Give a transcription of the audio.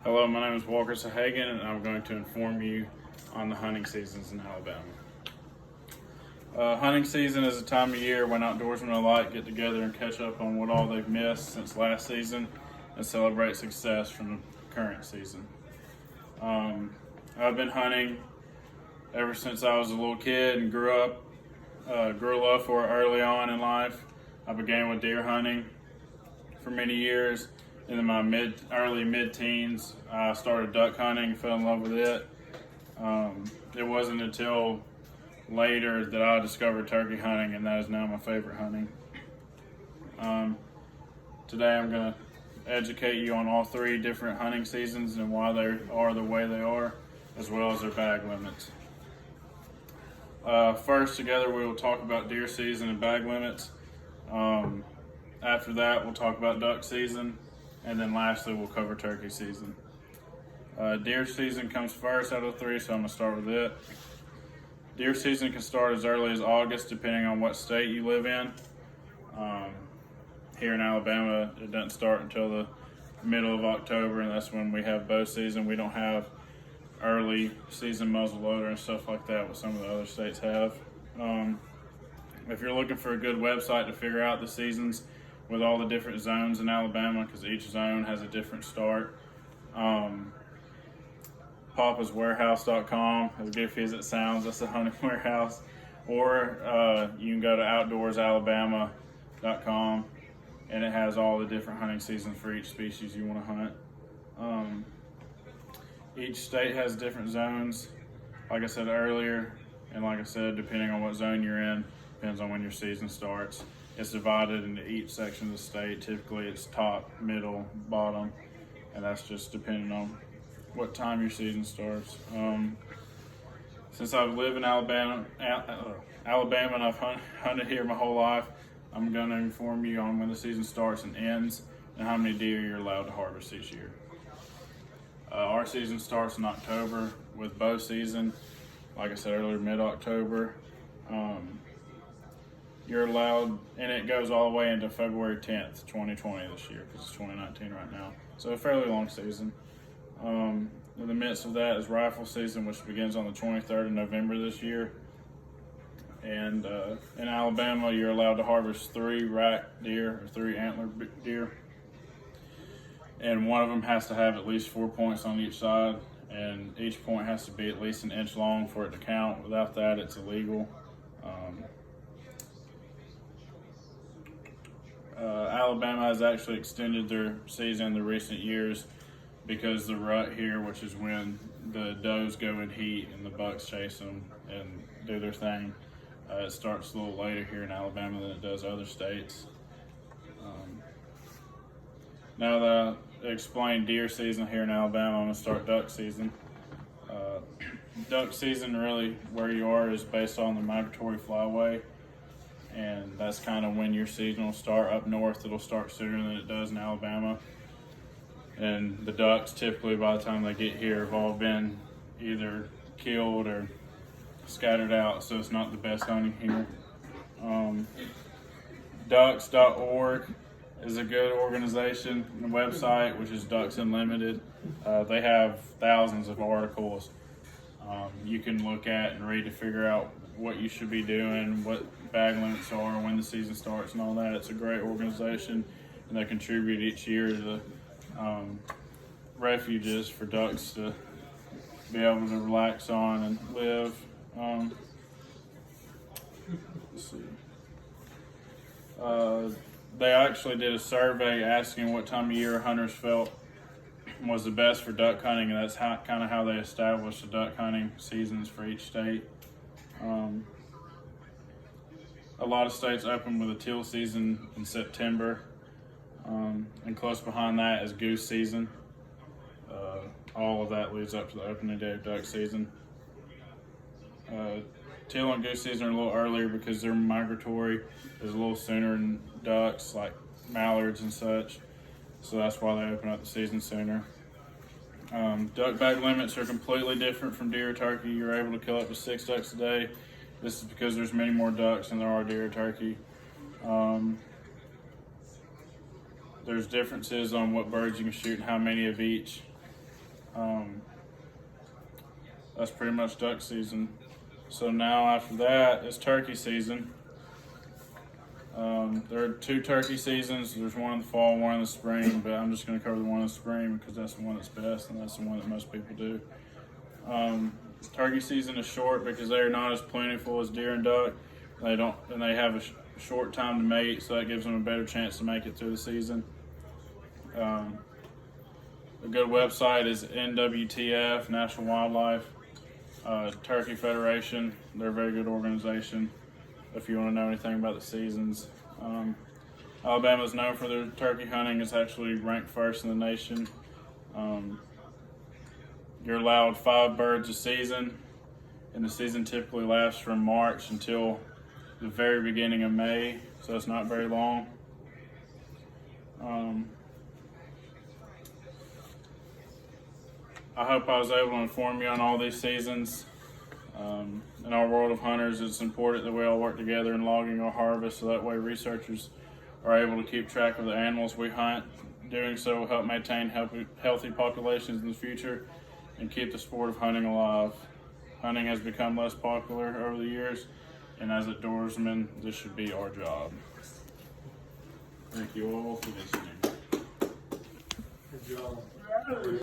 Hello, my name is Walker Sahagan, and I'm going to inform you on the hunting seasons in Alabama. Hunting season is a time of year when outdoorsmen alike get together and catch up on what all they've missed since last season and celebrate success from the current season. I've been hunting ever since I was a little kid and grew love for it early on in life. I began with deer hunting for many years. In my early mid-teens, I started duck hunting, fell in love with it. It wasn't until later that I discovered turkey hunting, and that is now my favorite hunting. Today I'm going to educate you on all three different hunting seasons and why they are the way they are, as well as their bag limits. First, together we will talk about deer season and bag limits. After that, we'll talk about duck season. And then lastly, we'll cover turkey season. Deer season comes first out of the three, so I'm going to start with it. Deer season can start as early as August, depending on what state you live in. Here in Alabama, it doesn't start until the middle of October, and that's when we have bow season. We don't have early season muzzleloader and stuff like that, what some of the other states have. If you're looking for a good website to figure out the seasons, with all the different zones in Alabama, because each zone has a different start. Papaswarehouse.com, as goofy as it sounds, that's a hunting warehouse. Or you can go to outdoorsalabama.com, and it has all the different hunting seasons for each species you want to hunt. Each state has different zones, like I said earlier, and like I said, depending on what zone you're in, depends on when your season starts. It's divided into each section of the state. Typically it's top, middle, bottom, and that's just depending on what time your season starts. Since I've lived in Alabama and I've hunted here my whole life, I'm going to inform you on when the season starts and ends and how many deer you're allowed to harvest each year. Our season starts in October with bow season, like I said earlier, mid-October. You're allowed, and it goes all the way into February 10th, 2020 this year, because it's 2019 right now. So a fairly long season. In the midst of that is rifle season, which begins on the 23rd of November this year. And in Alabama, you're allowed to harvest 3 rack deer, or 3 antler deer. And one of them has to have at least 4 points on each side, and each point has to be at least an inch long for it to count. Without that, it's illegal. Alabama has actually extended their season in the recent years because the rut here, which is when the does go in heat and the bucks chase them and do their thing, it starts a little later here in Alabama than it does other states. Now that I explained deer season here in Alabama, I'm going to start duck season. Duck season, really where you are, is based on the migratory flyway. And that's kind of when your season will start. Up north, it'll start sooner than it does in Alabama. And the ducks, typically by the time they get here, have all been either killed or scattered out, so it's not the best hunting here. Ducks.org is a good organization and website, which is Ducks Unlimited. They have thousands of articles you can look at and read to figure out what you should be doing, what bag limits are, when the season starts and all that. It's a great organization, and they contribute each year to the refuges for ducks to be able to relax on and live. Let's see. They actually did a survey asking what time of year hunters felt was the best for duck hunting, and that's kind of how they established the duck hunting seasons for each state. A lot of states open with a teal season in September, and close behind that is goose season. All of that leads up to the opening day of duck season. Teal and goose season are a little earlier because their migratory is a little sooner than ducks, like mallards and such. So that's why they open up the season sooner. Duck bag limits are completely different from deer or turkey. You're able to kill up to 6 ducks a day. This is because there's many more ducks than there are deer or turkey. There's differences on what birds you can shoot and how many of each. That's pretty much duck season. So now after that is turkey season. There are 2 turkey seasons. There's one in the fall, one in the spring, but I'm just going to cover the one in the spring because that's the one that's best and that's the one that most people do. Turkey season is short because they are not as plentiful as deer and duck. They have a short time to mate, so that gives them a better chance to make it through the season. A good website is NWTF, National Wildlife Turkey Federation. They're a very good organization if you want to know anything about the seasons. Alabama is known for their turkey hunting. It's actually ranked first in the nation. You're allowed 5 birds a season, and the season typically lasts from March until the very beginning of May, so it's not very long. I hope I was able to inform you on all these seasons. In our world of hunters, it's important that we all work together in logging our harvest, so that way researchers are able to keep track of the animals we hunt. Doing so will help maintain healthy populations in the future and keep the sport of hunting alive. Hunting has become less popular over the years, and as outdoorsmen, this should be our job. Thank you all for listening. Good job.